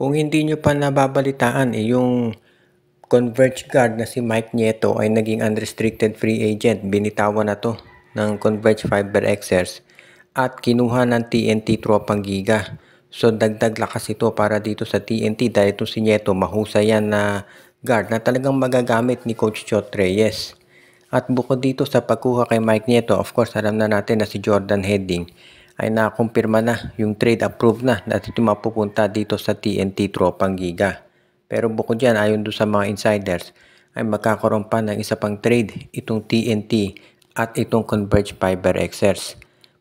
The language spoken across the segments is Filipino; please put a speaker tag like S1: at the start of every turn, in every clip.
S1: Kung hindi nyo pa nababalitaan, yung Converge guard na si Mike Nieto ay naging unrestricted free agent. Binitawan na to ng Converge Fiber Xers at kinuha ng TNT Tropang Giga. So dagdag lakas ito para dito sa TNT dahil ito si Nieto mahusay yan na guard na talagang magagamit ni Coach Chot Reyes. At bukod dito sa pagkuha kay Mike Nieto, of course alam na natin na si Jordan Hedding ay nakumpirma na yung trade approved na at ito mapupunta dito sa TNT Tropang Giga. Pero bukod dyan, ayon doon sa mga insiders, ay magkakaroon pa ng isa pang trade itong TNT at itong Converge Fiber Xers.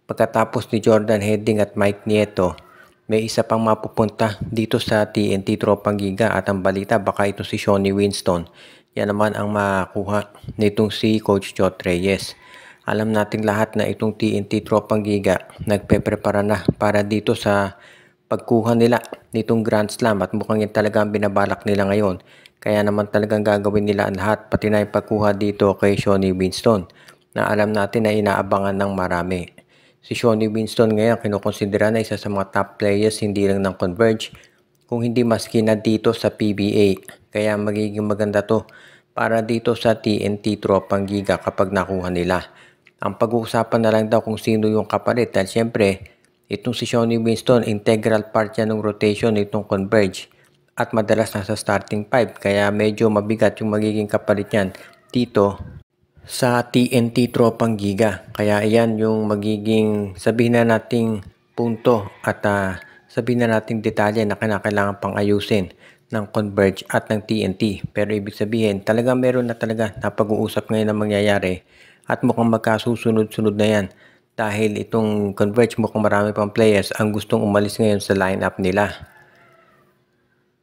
S1: Pagkatapos ni Jordan Hedding at Mike Nieto, may isa pang mapupunta dito sa TNT Tropang Giga at ang balita baka ito si Shawnee Winston. Yan naman ang makuha nitong si Coach Chot Reyes. Alam nating lahat na itong TNT Tropang Giga nagpe-prepara na para dito sa pagkuha nila nitong Grand Slam at mukhang yan talaga ang binabalak nila ngayon. Kaya naman talagang gagawin nila ang lahat pati na yung pagkuha dito kay Shawnee Winston na alam natin na inaabangan ng marami. Si Shawnee Winston ngayon kinukonsidera na isa sa mga top players hindi lang ng Converge kung hindi maski na dito sa PBA. Kaya magiging maganda to para dito sa TNT Tropang Giga kapag nakuha nila. Ang pag-uusapan na lang daw kung sino yung kapalit dahil syempre itong si Shawnee Winston, integral part yan ng rotation nitong Converge at madalas nasa starting 5 kaya medyo mabigat yung magiging kapalit yan dito sa TNT Tropang Giga. Kaya iyan yung magiging sabihin na nating punto at sabihin na nating detalye na kailangan pang ayusin ng Converge at ng TNT. Pero ibig sabihin talaga meron na talaga na pag-uusap ngayon na mangyayari at mukhang magkasusunod-sunod na yan. Dahil itong Converge mukhang marami pang players ang gustong umalis ngayon sa lineup nila.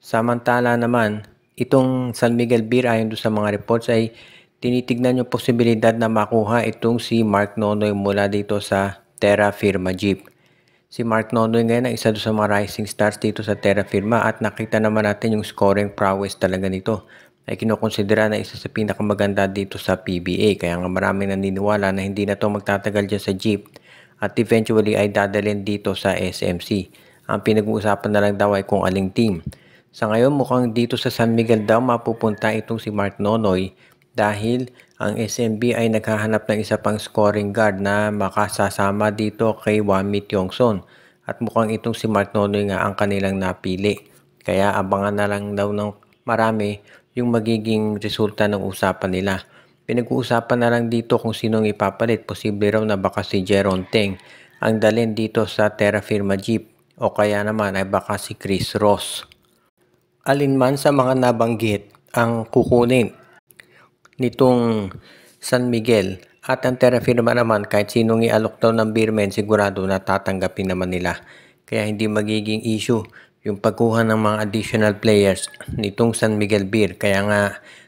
S1: Samantala naman, itong San Miguel Beer ayon sa mga reports ay tinitignan yung posibilidad na makuha itong si Mark Nonoy mula dito sa Terra Firma Jeep. Si Mark Nonoy ngayon ay isa sa mga rising stars dito sa Terra Firma at nakita naman natin yung scoring prowess talaga nito. Ay kinukonsidera na isa sa pinakamaganda dito sa PBA kaya nga maraming naniniwala na hindi na to magtatagal dyan sa Jeep at eventually ay dadalhin dito sa SMC. Ang pinag-uusapan na lang daw ay kung aling team. Sa ngayon mukhang dito sa San Miguel daw mapupunta itong si Mark Nonoy dahil ang SMB ay naghahanap ng isa pang scoring guard na makasasama dito kay Wami Tiongson at mukhang itong si Mark Nonoy nga ang kanilang napili. Kaya abangan na lang daw ng marami yung magiging resulta ng usapan nila. Pinag-uusapan na lang dito kung sinong ipapalit. Posible raw na baka si Jeron Teng ang dalhin dito sa Terra Firma Jeep o kaya naman ay baka si Chris Ross. Alinman sa mga nabanggit ang kukunin nitong San Miguel at ang Terra Firma naman kahit sinong ialok daw ng Beermen sigurado na tatanggapin naman nila. Kaya hindi magiging issue yung pagkuha ng mga additional players nitong San Miguel Beer. Kaya nga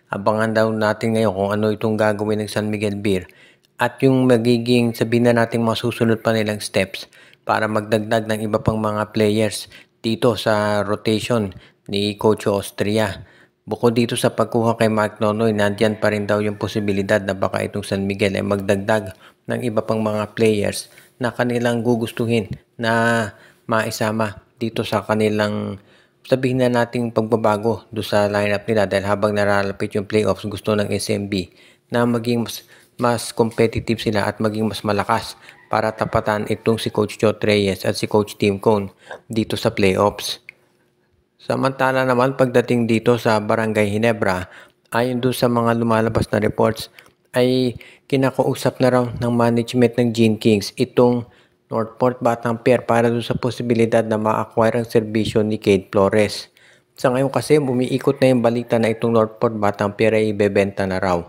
S1: abangan daw natin ngayon kung ano itong gagawin ng San Miguel Beer at yung magiging sabihin na natin mga susunod pa nilang steps para magdagdag ng iba pang mga players dito sa rotation ni Coach Austria. Bukod dito sa pagkuha kay Mark Nonoy, nandiyan pa rin daw yung posibilidad na baka itong San Miguel ay magdagdag ng iba pang mga players na kanilang gugustuhin na maisama dito sa kanilang sabihin na nating pagbabago do sa lineup nila dahil habang naralapit yung playoffs gusto ng SMB na maging mas competitive sila at maging mas malakas para tapatan itong si Coach Chot Reyes at si Coach Tim Cone dito sa playoffs. Samantala naman pagdating dito sa Barangay Ginebra, ayon doon sa mga lumalabas na reports ay kinakausap na raw ng management ng Gene Kings itong Northport Batang Pier para doon sa posibilidad na ma-acquire ang serbisyo ni Cade Flores. Sa ngayon kasi umiikot na yung balita na itong Northport Batang Pier ay ibebenta na raw.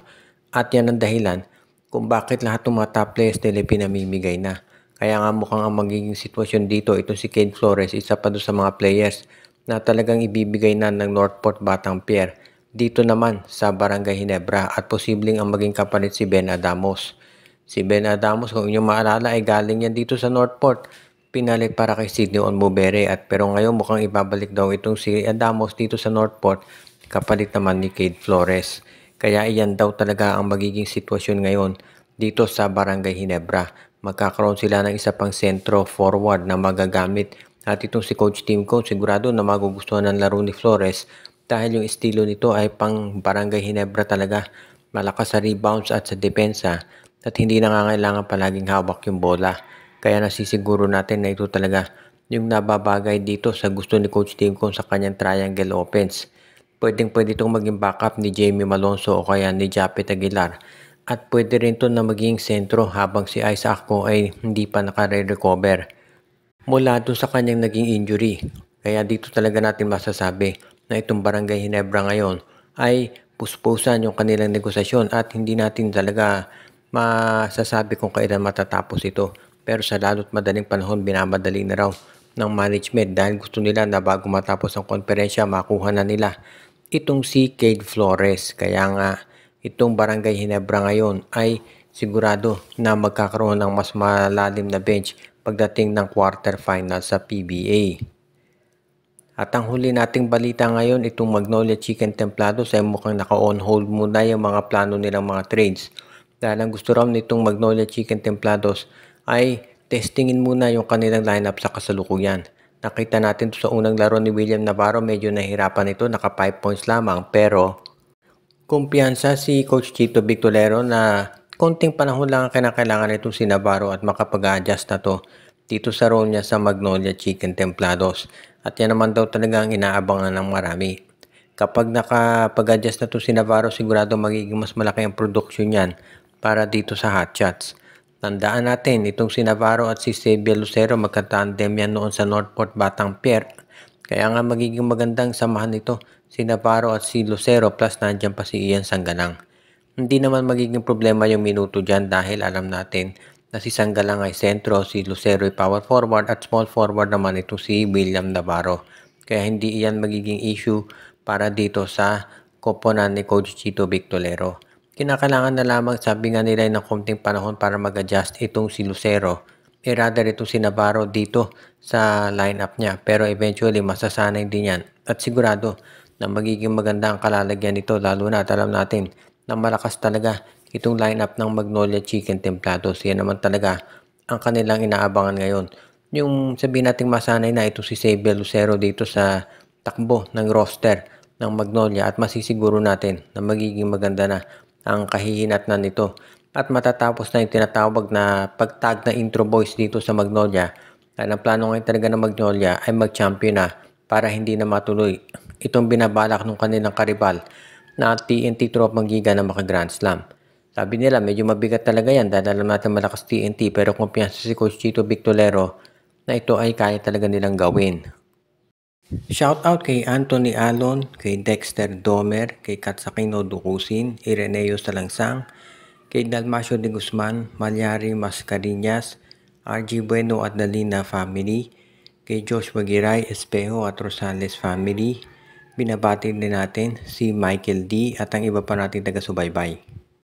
S1: At yan ang dahilan kung bakit lahat ng mga top players nila pinamimigay na. Kaya nga mukhang ang magiging sitwasyon dito, ito si Cade Flores, isa pa doon sa mga players na talagang ibibigay na ng Northport Batang Pier. Dito naman sa Barangay Ginebra at posibleng ang maging kapalit si Ben Adamos. Si Ben Adamos, kung inyong maalala, ay galing yan dito sa Northport. Pinalit para kay Sidney Onmubere pero ngayon mukhang ibabalik daw itong si Adamos dito sa Northport kapalit naman ni Cade Flores. Kaya iyan daw talaga ang magiging sitwasyon ngayon dito sa Barangay Ginebra. Magkakaroon sila ng isa pang sentro forward na magagamit At itong si Coach Timko, sigurado na magugustuhan ng laro ni Flores dahil yung estilo nito ay pang Barangay Ginebra talaga. Malakas sa rebounds at sa depensa at hindi nangangailangan palaging hawak yung bola. Kaya nasisiguro natin na ito talaga yung nababagay dito sa gusto ni Coach Timko sa kanyang triangle offense. Pwede itong maging backup ni Jamie Malonzo o kaya ni Japet Aguilar. At pwede rin ito na maging sentro habang si Isaac Ko ay hindi pa nakare-recover mula doon sa kanyang naging injury. Kaya dito talaga natin masasabi na itong Barangay Ginebra ngayon ay puspusan yung kanilang negosasyon at hindi natin talaga masasabi kung kailan matatapos ito. Pero sa lalo't madaling panahon, binamadali na raw ng management dahil gusto nila na bago matapos ang konferensya, makuha na nila itong si Cade Flores. Kaya nga, itong Barangay Ginebra ngayon ay sigurado na magkakaroon ng mas malalim na bench pagdating ng quarterfinal sa PBA. At ang huli nating balita ngayon, itong Magnolia Chicken Templados ay mukhang naka-on hold muna yung mga plano nilang mga trades. Dahil ang gusto raw nitong Magnolia Chicken Templados ay testingin muna yung kanilang lineup sa kasalukuyan. Nakita natin sa unang laro ni William Navarro, medyo nahirapan ito, naka 5 points lamang, pero kumpiyansa si Coach Chito Victorero na konting panahon lang ang kinakailangan nitong si Navarro at makapag-adjust na to dito sa role niya sa Magnolia Chicken Templados. At yan naman daw talaga ang inaabangan ng marami. Kapag nakapag-adjust na to si Navarro, sigurado magiging mas malaki ang production niyan para dito sa Hot Shots. Tandaan natin, itong si Navarro at si Xavier Lucero magkatandem yan noon sa Northport Batang Pier. Kaya nga magiging magandang samahan nito si Navarro at si Lucero plus nandiyan pa si Ian Sanggalang. Hindi naman magiging problema yung minuto dyan dahil alam natin na si Sanggalang ay sentro, si Lucero ay power forward at small forward naman ito si William Navarro. Kaya hindi iyan magiging issue para dito sa koponan ni Coach Chito Victorero. Kinakailangan na lamang, sabi nga nila, ng konting panahon para mag-adjust itong si Lucero. Rather itong si Navarro dito sa lineup niya. Pero eventually masasanay din yan. At sigurado na magiging maganda ang kalalagyan nito, lalo na at alam natin na malakas talaga itong lineup ng Magnolia Chicken Templados. Yan naman talaga ang kanilang inaabangan ngayon. Yung sabihin natin masanay na ito si Xavier Lucero dito sa takbo ng roster ng Magnolia at masisiguro natin na magiging maganda na ang kahihinatnan nito. At matatapos na yung tinatawag na pagtag na intro boys dito sa Magnolia. Dahil ang plano ngayon talaga ng Magnolia ay mag-champion na para hindi na matuloy itong binabalak ng kanilang karibal na TNT Tropang Giga na maka-Grand Slam. Sabi nila medyo mabigat talaga yan dahil alam natin malakas TNT, pero kumpiyansa si Coach Chito Victorero na ito ay kaya talaga nilang gawin. Shoutout kay Anthony Alon, kay Dexter Domer, kay Katsakino Dukusin, Ireneo Salangsang, kay Dalmacio de Guzman, Malyari Mascarillas, RG Bueno at Dalina family, kay Joshua Giray, Espejo at Rosales family. Binabati din natin si Michael D at ang iba pa nating taga-subaybay.